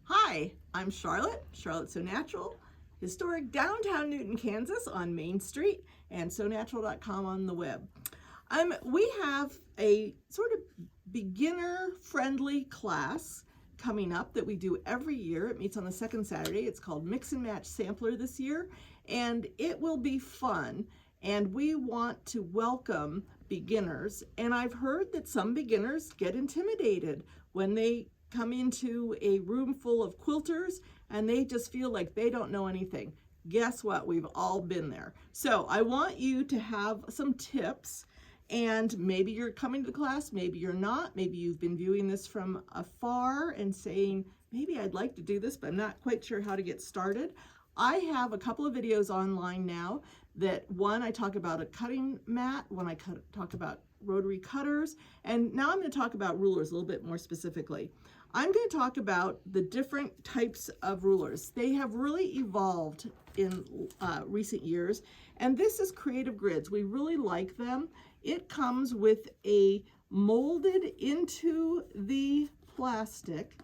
Hi, I'm Charlotte So Natural, historic downtown Newton, Kansas on Main Street, and sonatural.com on the web. We have a sort of beginner-friendly class coming up that we do every year. It meets on the second Saturday. It's called Mix and Match Sampler this year, and it will be fun. And we want to welcome beginners. And I've heard that some beginners get intimidated when they come into a room full of quilters and they just feel like they don't know anything. Guess what? We've all been there. So I want you to have some tips, and maybe you're coming to the class, maybe you're not, maybe you've been viewing this from afar and saying, maybe I'd like to do this, but I'm not quite sure how to get started. I have a couple of videos online now that one, I talk about a cutting mat, one I talk about rotary cutters, and now I'm going to talk about rulers a little bit more specifically. I'm going to talk about the different types of rulers. They have really evolved in recent years, and this is Creative Grids. We really like them. It comes with a molded into the plastic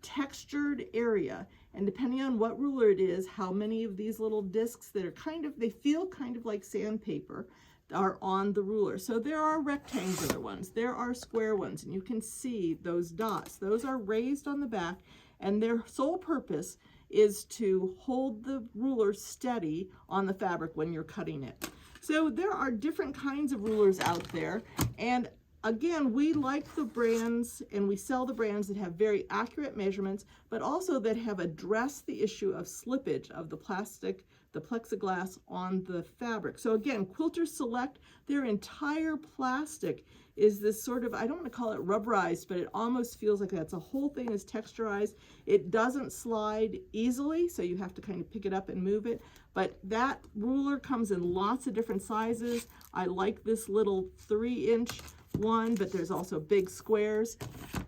textured area, and depending on what ruler it is, how many of these little discs that are they feel kind of like sandpaper are on the ruler. So there are rectangular ones, there are square ones, and you can see those dots. Those are raised on the back, and their sole purpose is to hold the ruler steady on the fabric when you're cutting it. So there are different kinds of rulers out there, and again, we like the brands, and we sell the brands that have very accurate measurements, but also that have addressed the issue of slippage of the plastic, the plexiglass on the fabric. So again, Quilters Select, their entire plastic is this sort of, I don't want to call it rubberized, but it almost feels like that's a whole thing is texturized. It doesn't slide easily, so you have to kind of pick it up and move it. But that ruler comes in lots of different sizes. I like this little 3-inch one, but there's also big squares.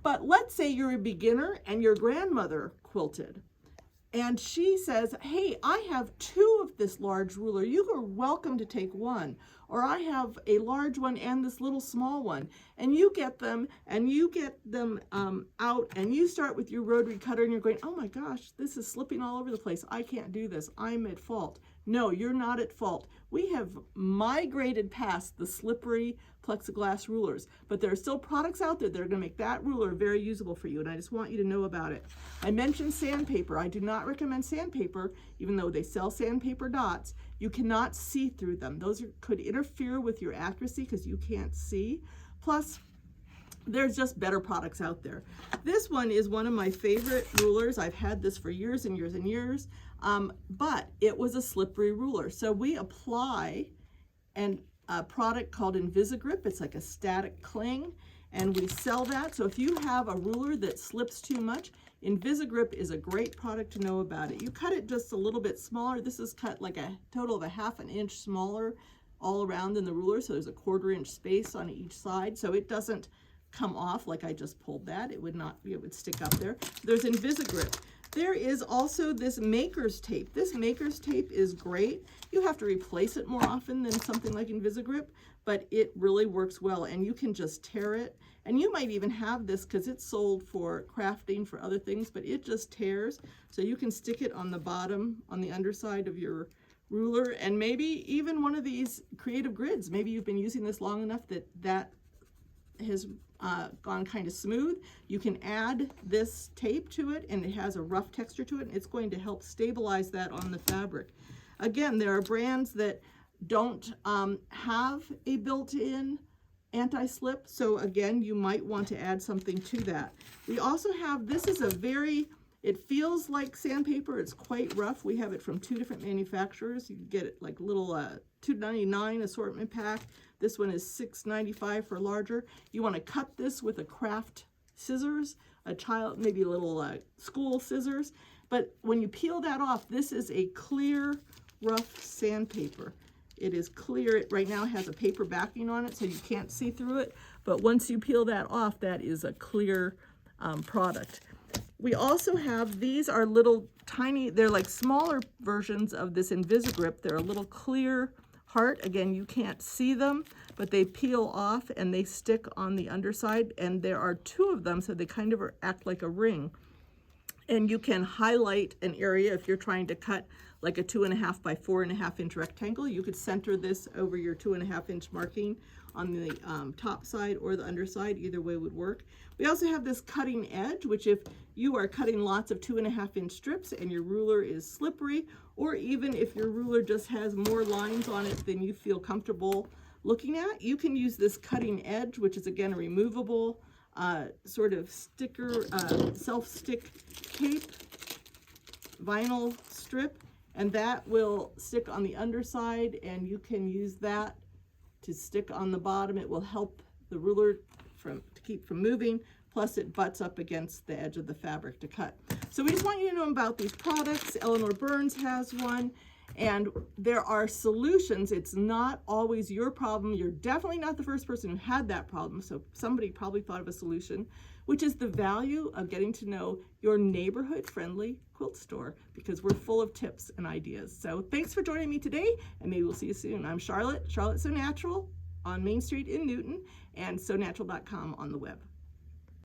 But let's say you're a beginner and your grandmother quilted, and she says, hey, I have 2 of this large ruler. You are welcome to take one. Or I have a large one and this little small one. And you get them out, and you start with your rotary cutter and you're going, oh my gosh, this is slipping all over the place. I can't do this. I'm at fault. No, you're not at fault. We have migrated past the slippery plexiglass rulers, but there are still products out there that are going to make that ruler very usable for you, and I just want you to know about it. I mentioned sandpaper. I do not recommend sandpaper, even though they sell sandpaper dots. You cannot see through them. Those could interfere with your accuracy because you can't see. Plus, there's just better products out there. This one is one of my favorite rulers. I've had this for years and years and years, but it was a slippery ruler. So we apply a product called Invisigrip. It's like a static cling, and we sell that. So if you have a ruler that slips too much, Invisigrip is a great product to know about it. You cut it just a little bit smaller. This is cut like a total of a 1/2 inch smaller all around in the ruler, so there's a 1/4 inch space on each side, so it doesn't come off like I just pulled that. It would stick up there. There's Invisigrip. There is also this Maker's Tape. This Maker's Tape is great. You have to replace it more often than something like Invisigrip, but it really works well, and you can just tear it. And you might even have this because it's sold for crafting for other things, but it just tears. So you can stick it on the bottom, on the underside of your ruler, and maybe even one of these Creative Grids. Maybe you've been using this long enough that has gone kind of smooth. You can add this tape to it, and it has a rough texture to it, and it's going to help stabilize that on the fabric. Again, there are brands that don't have a built-in anti-slip, so again, you might want to add something to that. We also have, this is it feels like sandpaper. It's quite rough. We have it from 2 different manufacturers. You can get it like little $2.99 assortment pack. This one is $6.95 for larger. You want to cut this with a craft scissors, maybe a little school scissors. But when you peel that off, this is a clear, rough sandpaper. It is clear. It right now has a paper backing on it, so you can't see through it. But once you peel that off, that is a clear product. We also have, these are little tiny, they're like smaller versions of this Invisigrip. They're a little clear heart. Again, you can't see them, but they peel off and they stick on the underside, and there are 2 of them, so they kind of act like a ring. And you can highlight an area if you're trying to cut like a 2.5 by 4.5 inch rectangle. You could center this over your 2.5 inch marking on the top side or the underside. Either way would work. We also have this cutting edge, which if you are cutting lots of 2.5 inch strips and your ruler is slippery, or even if your ruler just has more lines on it than you feel comfortable looking at, you can use this cutting edge, which is again a removable sort of sticker, self-stick tape, vinyl strip, and that will stick on the underside, and you can use that to stick on the bottom. It will help the ruler to keep from moving, plus it butts up against the edge of the fabric to cut. So we just want you to know about these products. Eleanor Burns has one, and there are solutions. It's not always your problem. You're definitely not the first person who had that problem, so somebody probably thought of a solution, which is the value of getting to know your neighborhood-friendly quilt store, because we're full of tips and ideas. So thanks for joining me today, and maybe we'll see you soon. I'm Charlotte Sew Natural on Main Street in Newton, and sewnatural.com on the web.